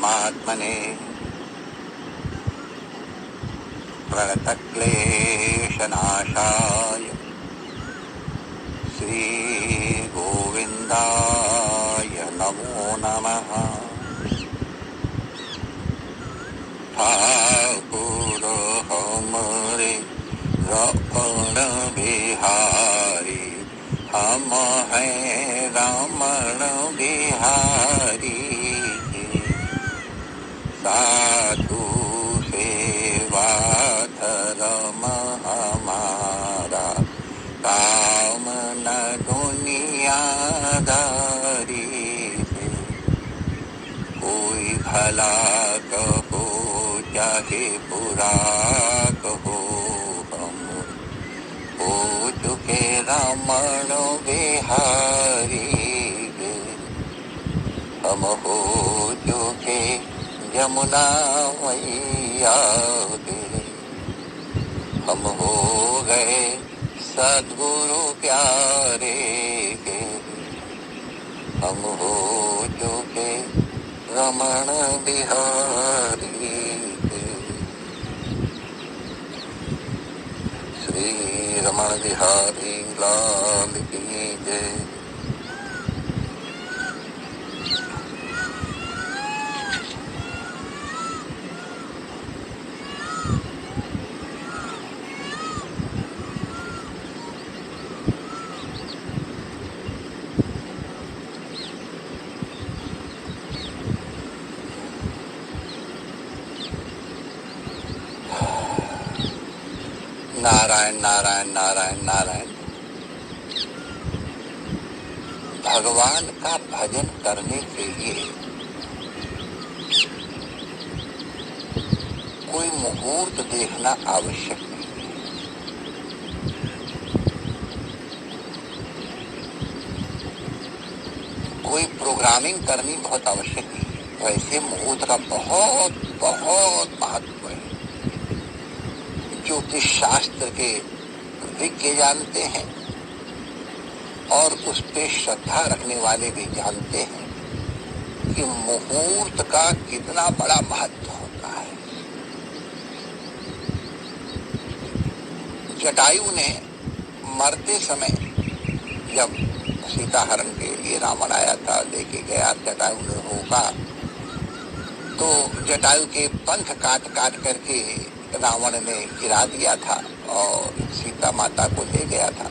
परमात्मने प्रणतक्लेशनाशाय श्रीगोविन्दाय नमो नमः। ठाकुर हमरे रमण बिहारी, हम हैं रमण बिहारी। साधु सेवा धर्म हमारा, काम न दुनियादारी। कोई भला कहो चाहे बुरा कहो, हम हो चुके रमण बिहारी। हम हो चुके यमुना मैया के, हम हो गए सद्गुरु प्यारे के। हम हो चुके रमण बिहारी के। श्री रमण बिहारी लाल की जय। नारायण नारायण नारायण नारायण। भगवान का भजन करने के लिए कोई मुहूर्त देखना आवश्यक नहीं है। कोई प्रोग्रामिंग करनी बहुत आवश्यक नहीं है। वैसे मुहूर्त का बहुत बहुत महत्व है। ज्योतिष शास्त्र के विज्ञ जानते हैं और उस पे श्रद्धा रखने वाले भी जानते हैं कि मुहूर्त का कितना बड़ा महत्व होता है। जटायु ने मरते समय जब सीता हरण के लिए रावण आया था, लेके गया, जटायु ने रोका तो जटायु के पंख काट काट करके रावण ने गिरा दिया था और सीता माता को ले गया था।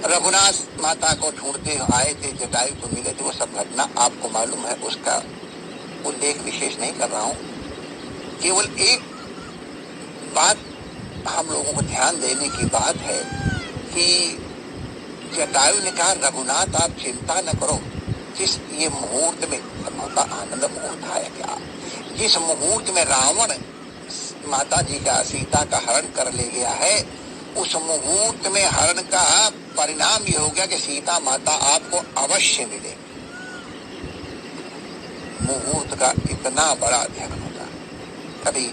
रघुनाथ माता को ढूंढते आए थे, जटायु को मिले थे। वो सब घटना आपको मालूम है, उसका उल्लेख विशेष नहीं कर रहा हूं। केवल एक बात हम लोगों को ध्यान देने की बात है कि जटायु ने कहा, रघुनाथ आप चिंता न करो, जिस ये मुहूर्त में आनंद मुहूर्त है क्या, जिस मुहूर्त में रावण माता जी का, सीता का हरण कर ले गया है, उस मुहूर्त में हरण का परिणाम ये हो गया कि सीता माता आपको अवश्य मिले। मुहूर्त का इतना बड़ा ध्यान होता है। कभी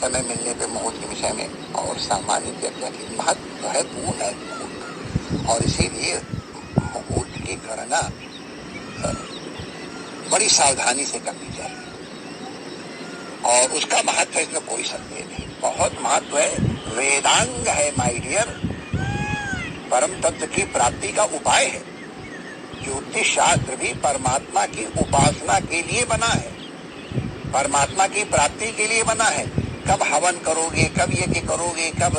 समय मिलने पे मुहूर्त के विषय में और सामान्य चर्चा की महत्व है, पूर्ण है मुहूर्त। और इसीलिए मुहूर्त की गणना बड़ी सावधानी से करनी चाहिए और उसका महत्व इसमें कोई संदेह नहीं, बहुत महत्व है। वेदांग है माय डियर, परम तत्व की प्राप्ति का उपाय है। ज्योतिष शास्त्र भी परमात्मा की उपासना के लिए बना है, परमात्मा की प्राप्ति के लिए बना है। कब हवन करोगे, कब यज्ञ करोगे, कब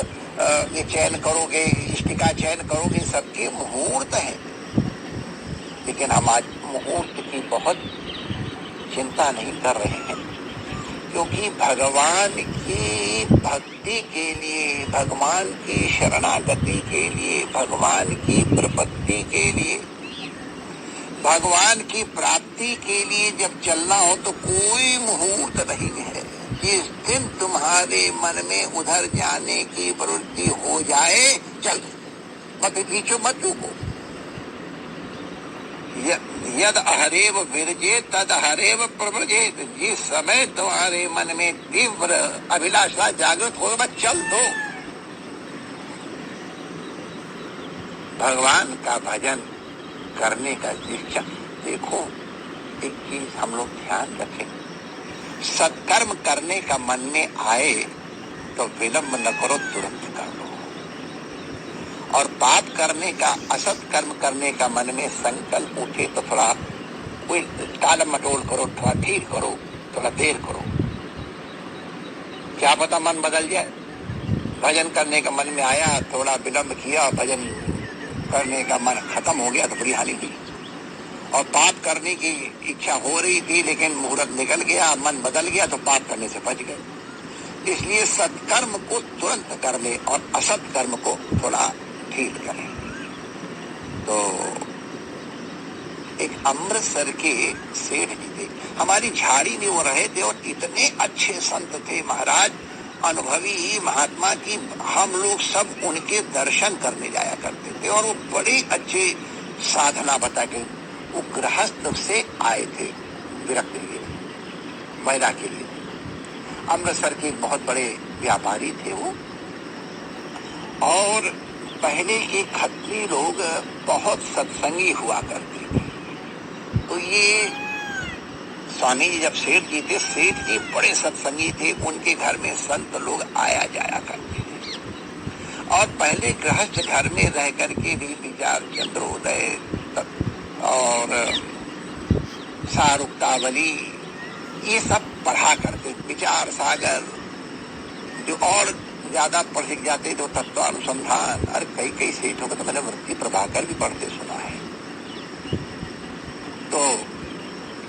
ये चयन करोगे, इष्टिका चयन करोगे, सबके मुहूर्त है। लेकिन हम आज मुहूर्त की बहुत चिंता नहीं कर रहे हैं, क्योंकि भगवान की भक्ति के लिए, भगवान की शरणागति के लिए, भगवान की प्रपत्ति के लिए, भगवान की प्राप्ति के लिए जब चलना हो तो कोई मुहूर्त नहीं है। जिस दिन तुम्हारे मन में उधर जाने की प्रवृत्ति हो जाए, चल, मत पीछे मत रुको। यद अहरेव विरजे तद अहरेव प्रव्रजेत। जिस समय तुम्हारे मन में तीव्र अभिलाषा जागृत हो, बस चल दो। भगवान का भजन करने का दीक्षा देखो, एक चीज हम लोग ध्यान रखें, सत्कर्म करने का मन में आए तो विलंब न करो, तुरंत कर लो। और पाप करने का, असत कर्म करने का मन में संकल्प उठे तो थोड़ा कोई टाल मटोल करो, थोड़ा धीर करो, थोड़ा देर करो, क्या पता मन बदल जाए। भजन करने का मन में आया, थोड़ा विलंब किया, भजन करने का मन खत्म हो गया तो बड़ी हानि हुई। और पाप करने की इच्छा हो रही थी लेकिन मुहूर्त निकल गया, मन बदल गया तो पाप करने से बच गए। इसलिए सत्कर्म को तुरंत कर ले और असत कर्म को थोड़ा धीर करें। तो एक अमृतसर के सेठ जी थे, हमारी झाड़ी में वो रहे थे और इतने अच्छे संत थे महाराज, अनुभवी महात्मा की हम लोग सब उनके दर्शन करने जाया करते थे। और वो बड़े अच्छे साधना बता के वो गृहस्थ से आए थे विरक्त लिए, महिला के लिए। अमृतसर के बहुत बड़े व्यापारी थे वो। और पहले के खत्री लोग बहुत सत्संगी हुआ करते थे। तो ये स्वामी जी जब सेठ जी थे, सेठ जी बड़े सत्संगी थे, उनके घर में संत लोग आया जाया करते थे। और पहले गृहस्थ घर में रह करके भी विचार चंद्रोदय और शाहरुक्तावली ये सब पढ़ा करते, विचार सागर जो और ज्यादा पढ़ लिख जाते तो तत्वानुसंधान। और कई कई सेठों को तो मैंने वृत्ति प्रभाकर भी पढ़ते सुना है। तो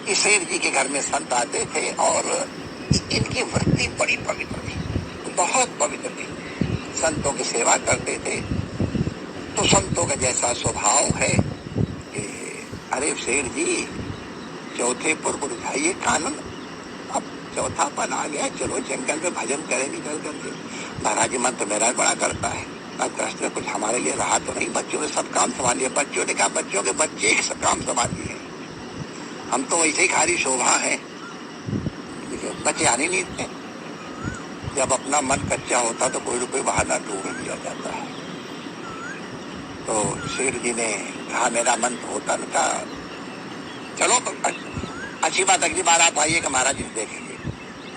इस सेठ जी के घर में संत आते थे और इनकी वृत्ति बड़ी पवित्र थी, बहुत पवित्र थी, संतों की सेवा करते थे। तो संतों का जैसा स्वभाव है कि अरे सेठ जी चौथे पुर को उठाइए कानून, अब चौथा पन आ गया, चलो जंगल में भजन करें निकल करके। महाराज जी मन तो मेरा बड़ा करता है, अब कृष्ण ने कुछ हमारे लिए रहा तो नहीं, बच्चों ने सब काम संभाल लिया। बच्चों ने कहा बच्चों के बच्चे सब काम संभाल लिए, हम तो वैसे ही खाली शोभा है, बच्चे आने नहीं थे। जब अपना मन कच्चा होता तो कोई रुपये बहाना ढूंढ दिया जाता है। तो शेर जी ने कहा मेरा मन तो होता न था, चलो अच्छी बात, अगली बार आप आइएगा महाराज जी देखेंगे।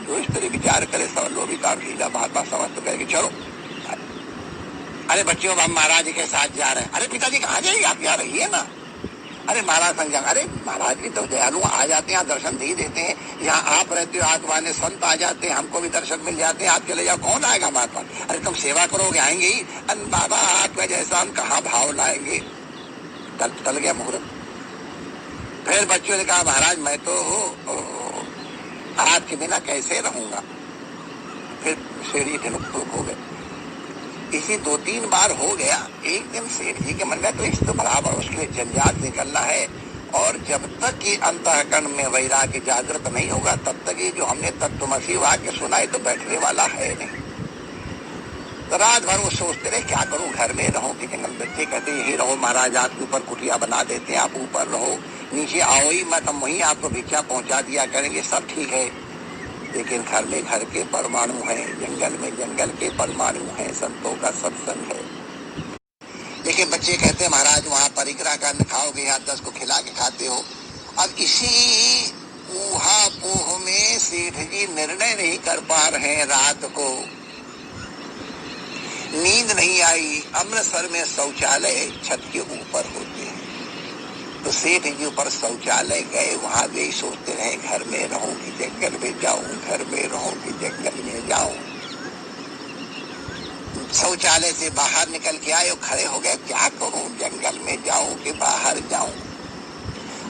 तो इस तरह विचार करे सब लोग विचार लीला बात समझ करके चलो। अरे बच्चों हम महाराज जी के साथ जा रहे हैं। अरे पिताजी कहाँ जाइए, आप यहाँ रहिए ना। अरे महाराज संग जाएंगे। अरे महाराज भी तो दयालु आ जाते हैं, यहाँ दर्शन दे देते हैं, यहाँ आप रहते हो आग वाले संत आ जाते हैं, हमको भी दर्शन मिल जाते हैं, आप चले जाओ, कौन आएगा हमारे पास। अरे तुम सेवा करोगे आएंगे ही। अरे बाबा आपका जैसा हम कहाँ भाव लाएंगे। टल गया मुहूर्त। फिर बच्चों ने कहा महाराज मैं तो आपके बिना कैसे रहूंगा। फिर सीढ़ी ढुक हो गए। इसी 2-3 बार हो गया। एक दिन सेठ जी के मन में तो इस तो बराबर उसके जंजाल निकलना है, और जब तक कि अंतःकरण में वैराग्य जागृत नहीं होगा तब तक ये जो हमने तत्वमसी वाक्य सुना है तो बैठने वाला है नहीं। तो रात भर वो सोचते रहे क्या करूं, घर में रहूं कि जंगल। बच्चे कहते यही रहो महाराज, आपके ऊपर कुटिया बना देते हैं, आप ऊपर रहो, नीचे आओ ही मत, हम वहीं आपको भिक्षा पहुंचा दिया करेंगे, सब ठीक है। लेकिन घर में घर के परमाणु हैं, जंगल में जंगल के परमाणु हैं, संतों का सत्संग है। लेकिन बच्चे कहते हैं महाराज वहां परिक्रमा करने खाओगे, यहाँ 10 को खिला के खाते हो। अब इसी ऊहापोह में सेठ जी निर्णय नहीं कर पा रहे हैं। रात को नींद नहीं आई। अमृतसर में शौचालय छत के ऊपर होते हैं, तो सेठ जी ऊपर शौचालय गए, वहां भी सोचते रहे घर में रहूं कि जंगल में जाऊं, घर में रहूं कि जंगल में जाऊं। शौचालय से बाहर निकल के आए और खड़े हो गए, क्या करूं, जंगल में जाऊं कि बाहर जाऊं।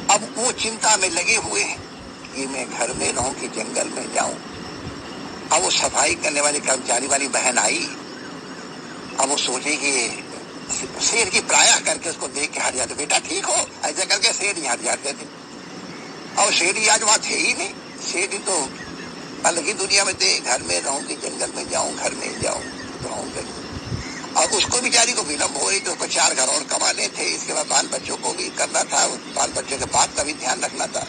अब वो चिंता में लगे हुए हैं कि मैं घर में रहूं कि जंगल में जाऊं। अब वो सफाई करने वाली कर्मचारी वाली बहन आई। अब वो सोचे कि शेर की प्रायः करके उसको देख के हट जाते, बेटा ठीक हो, ऐसे करके शेर ही हट जाते थे। और शेर ही आज वहां थे ही नहीं। शेर ही तो अलग ही दुनिया में थे, घर में रहूं कि जंगल में जाऊं, घर में जाऊं रहूंगा। और उसको बेचारी को विलम्ब हो रही तो उसको 4 घर और कमाने थे, इसके बाद बाल बच्चों को भी करना था, बाल बच्चों के बात का भी ध्यान रखना था।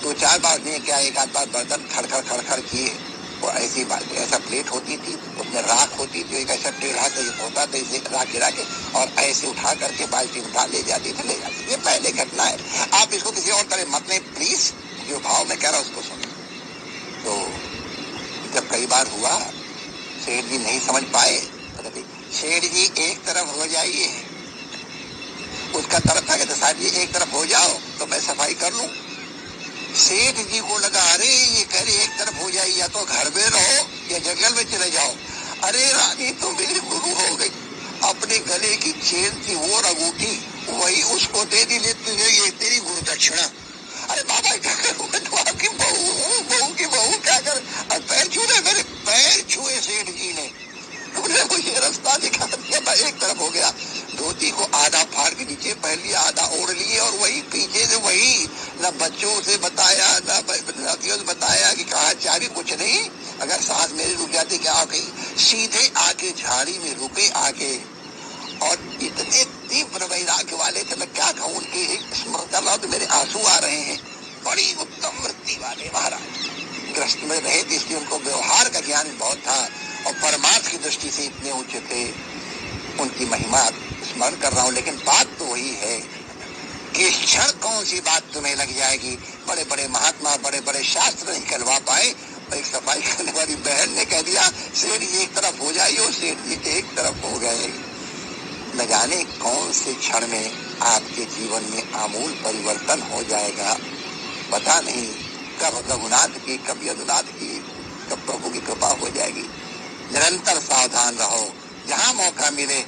2-4 बार नहीं क्या, एक आध बार बर्तन खड़खड़ किए। वो ऐसी बात, ऐसा प्लेट होती थी, उसमें राख होती थी, एक ऐसा टेढ़ा होता था, इसे राख गिरा के और ऐसे उठा करके बाल्टी उठा ले जाती थी, ले जाती। ये पहले घटना है, आप इसको किसी और तरह मत लें प्लीज। उसका तरफ था कि साहब जी एक तरफ हो जाओ तो मैं सफाई कर लूं। सेठ जी को लगा अरे ये कह रही एक तरफ हो जाए, या तो घर में रहो या जंगल में चले जाओ। अरे रानी तो मेरी गुरु हो गई, अपने गले की चेन थी वो अंगूठी वही उसको दे दी, ले तुझे ये तेरी गुरु दक्षिणा। अरे बाबा क्या करूं, मैं तो आपकी बहू हूँ, बहू की बहू क्या कर। पैर छूए, मेरे पैर छुए सेठ जी ने, उन्होंने मुझे रास्ता दिखा दिया, मैं एक तरफ हो गया। धोती को आधा फाड़ के नीचे पहन लिया, आधा ओढ़ लिए, और वही पीछे से वही, न बच्चों से बताया न साथियों से बताया कि कहा चाबी कुछ नहीं, अगर सांस मेरी रुक जाती क्या आ गई, सीधे आके झाड़ी में रुके आके, और इतने तीव्र वैराग्य वाले थे, मैं क्या कहूँ, उनकी स्मरण कर रहा हूँ तो मेरे आंसू आ रहे हैं। बड़ी उत्तम वृत्ति वाले महाराज ग्रस्त में रहे थे, इसलिए उनको व्यवहार का ज्ञान बहुत था और परमार्थ की दृष्टि से इतने ऊंचे थे। उनकी महिमा स्मरण कर रहा हूँ, लेकिन बात तो वही है कि इस क्षण कौन सी बात तुम्हें लग जाएगी। बड़े बड़े महात्मा, बड़े बड़े शास्त्र नहीं कहलवा पाए, और एक सफाई करने वाली बहन ने कह दिया सेठ जी एक तरफ हो जाइए, और सेठ जी एक तरफ हो गए। न जाने कौन से क्षण में आपके जीवन में आमूल परिवर्तन हो जाएगा, पता नहीं। कब रघुनाथ की, कब यदुनाथ की, कब प्रभु की कृपा हो जाएगी। निरंतर सावधान रहो, जहाँ मौका मिले